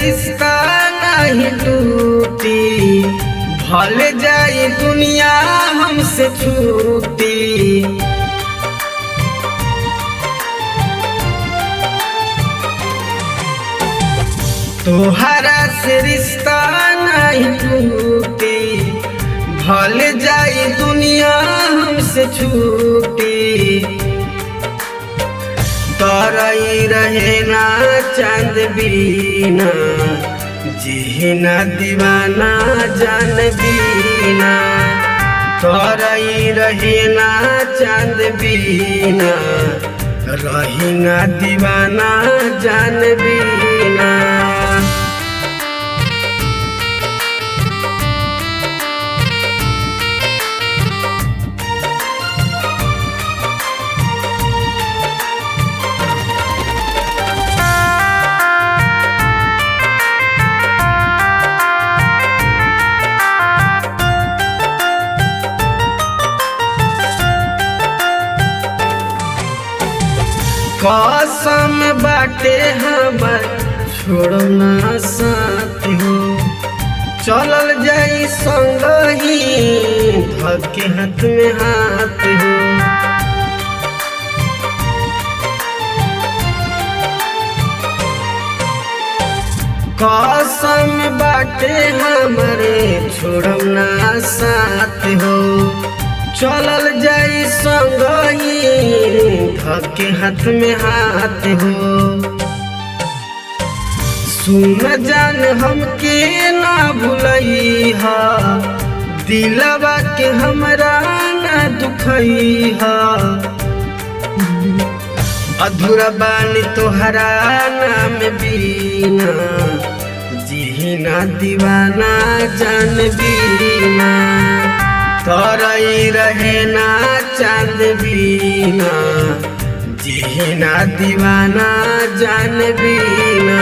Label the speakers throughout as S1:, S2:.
S1: रिश्ता नहीं टूटी, भल जाए दुनिया हमसे छूटी। तोहरा से रिश्ता नहीं टूटी, भल जाए दुनिया हमसे छूटी। तरई रहे ना चांद बीना, जीना दीवाना जान बीना। तरई रहे ना चांद बीना, रही ना दीवाना जान बीना। कसम बाटे हमर छोड़ना साथ हो, चलल जाई संग ही धके हाथ में हाथ हो। कसम बाटे हमरे छोड़ना साथ हो, चलल जाई संग ही धके हाथ में हाथ हो। सुन जान हमके ना भुलई हा, दिलवा के हमरा ना दुखई हा। अधूरा बानी तोहरा नाम बीना, जीना दीवाना जान बीना। तरई रहे ना चांद बीना, जीना दीवाना जान बीना।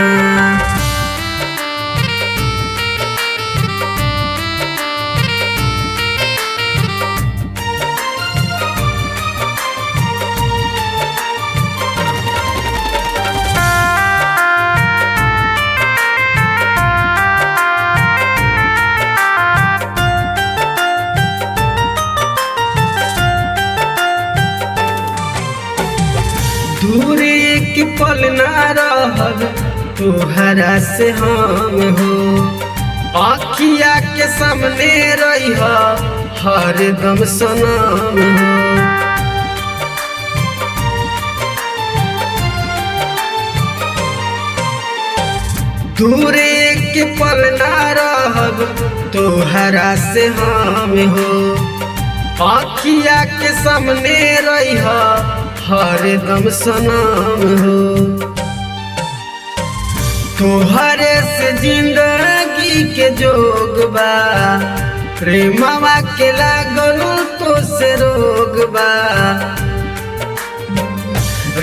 S1: दूर एक पल ना रहब तोहरा से हम हो, आँखिया के सामने रही हरदम सनम हो। दूर एक पल ना रहब तोहरा से हम हो, आँखिया के सामने रही हरदम सनम हो। तोहरे से जिंदगी के जोग बा, प्रेमवा के लागल तो से रोग बा।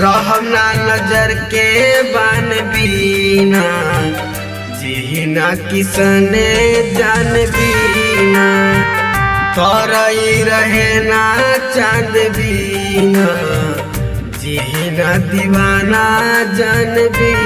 S1: रहम ना नजर के बान बीना, जीना किसने जान बीना। तरई रहे ना चांद बीना, जीना दीवाना जान बीना।